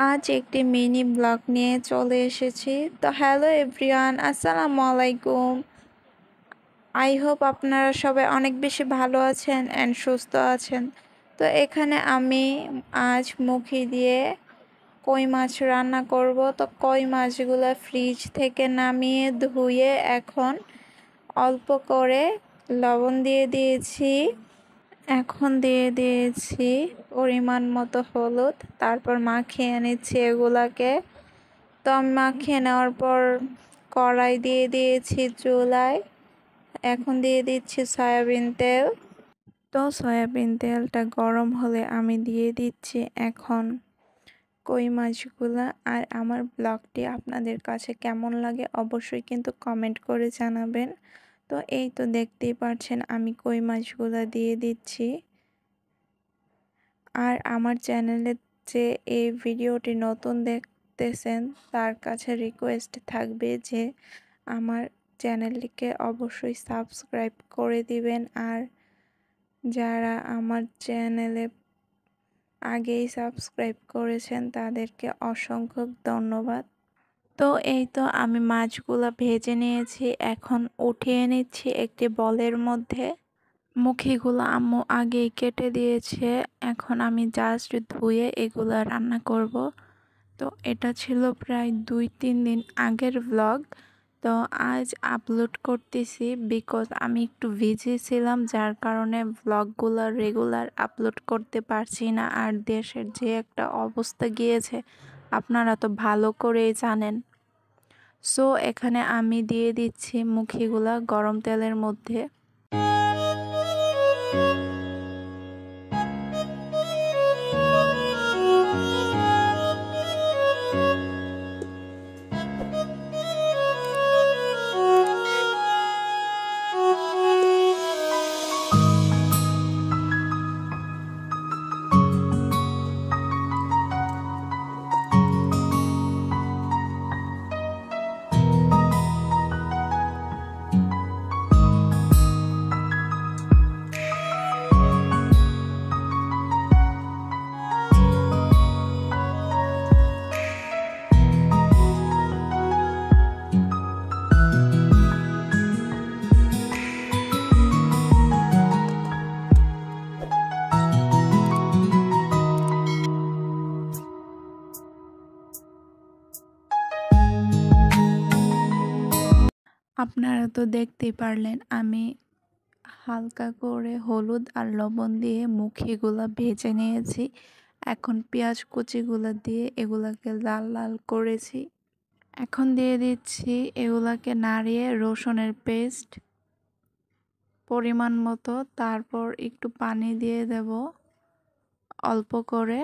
আজ একটি mini blog নিয়ে চলে এসেছি। তো হ্যালো এভরিওয়ান, আসসালামু আলাইকুম। আই হোপ আপনারা সবাই অনেক বেশি ভালো আছেন অ্যান্ড সুস্থ আছেন। তো এখানে আমি আজ মুখি দিয়ে কই মাছ রান্না করব। তো কই মাছগুলো ফ্রিজ থেকে নামিয়ে ধুয়ে এখন অল্প করে লবণ দিয়ে দিয়েছি। এখন দিয়ে দিয়েছি পরিমাণ মতো হলুদ, তারপর মাখিয়ে নিচ্ছি এগুলাকে। তো আমি মাখিয়ে নেওয়ার পর কড়াই দিয়ে দিয়েছি চুলায়। এখন দিয়ে দিচ্ছি সয়াবিন তেল। তো সয়াবিন তেলটা গরম হলে আমি দিয়ে দিচ্ছি এখন কই মাছগুলা। আর আমার ব্লগটি আপনাদের কাছে কেমন লাগে অবশ্যই কিন্তু কমেন্ট করে জানাবেন। তো এই তো দেখতেই পাচ্ছেন আমি কই মাছগুলা দিয়ে দিচ্ছি। আর আমার চ্যানেলে যে এই ভিডিওটি নতুন দেখতেছেন তার কাছে রিকোয়েস্ট থাকবে যে আমার চ্যানেলটিকে অবশ্যই সাবস্ক্রাইব করে দিবেন। আর যারা আমার চ্যানেলে আগেই সাবস্ক্রাইব করেছেন তাদেরকে অসংখ্য ধন্যবাদ। তো এই তো আমি মাছগুলো ভেজে নিয়েছি, এখন উঠিয়ে নিচ্ছি একটি বলের মধ্যে। মুখিগুলো আম্মু আগেই কেটে দিয়েছে, এখন আমি জাস্ট ধুয়ে এগুলো রান্না করব। তো এটা ছিল প্রায় 2-3 দিন আগের ব্লগ। তো আজ আপলোড করতেছি বিকজ আমি একটু বিজি ছিলাম, যার কারণে ব্লগগুলো রেগুলার আপলোড করতে পারছি না। আর দেশের যে একটা অবস্থা গিয়েছে আপনারা তো ভালো করেই জানেন। সো এখানে আমি দিয়ে দিচ্ছি মুখিগুলা গরম তেলের মধ্যে। আপনারা তো দেখতেই পারলেন আমি হালকা করে হলুদ আর লবণ দিয়ে মুখিগুলা ভেজে নিয়েছি। এখন পেঁয়াজ কুচিগুলো দিয়ে এগুলাকে লাল লাল করেছি। এখন দিয়ে দিচ্ছি এগুলাকে নাড়িয়ে রসুনের পেস্ট পরিমাণ মতো, তারপর একটু পানি দিয়ে দেব অল্প করে।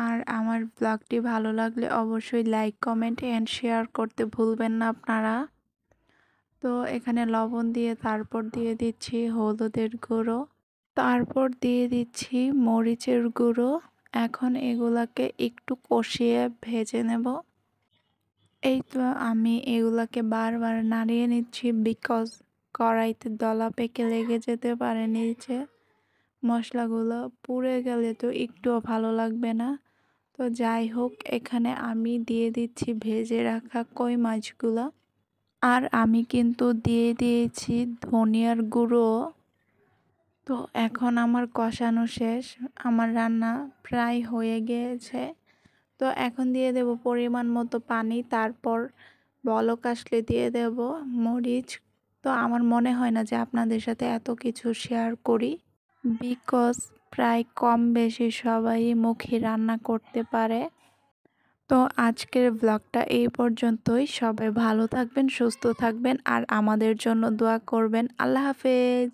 আর আমার ব্লগটি ভালো লাগলে অবশ্যই লাইক, কমেন্ট অ্যান্ড শেয়ার করতে ভুলবেন না আপনারা। তো এখানে লবণ দিয়ে তারপর দিয়ে দিচ্ছি হলুদের গুঁড়ো, তারপর দিয়ে দিচ্ছি মরিচের গুঁড়ো। এখন এগুলাকে একটু কষিয়ে ভেজে নেব। এই তো আমি এগুলাকে বারবার নাড়িয়ে নিচ্ছি বিকজ কড়াইতে দলা পেকে লেগে যেতে পারে নিচে। মশলাগুলো পুড়ে গেলে তো একটুও ভালো লাগবে না। তো যাই হোক, এখানে আমি দিয়ে দিচ্ছি ভেজে রাখা কই মাছগুলো। আর আমি কিন্তু দিয়ে দিয়েছি ধনিয়ার গুঁড়ো। তো এখন আমার কষানো শেষ, আমার রান্না প্রায় হয়ে গিয়েছে। তো এখন দিয়ে দেব পরিমাণ মতো পানি, তারপর বলক আসলে দিয়ে দেব মরিচ। তো আমার মনে হয় না যে আপনাদের সাথে এত কিছু শেয়ার করি বিকজ প্রায় কম বেশি সবাই মুখে রান্না করতে পারে। তো আজকের ব্লগটা এই পর্যন্তই। সবাই ভালো থাকবেন, সুস্থ থাকবেন আর আমাদের জন্য দোয়া করবেন। আল্লাহ হাফেজ।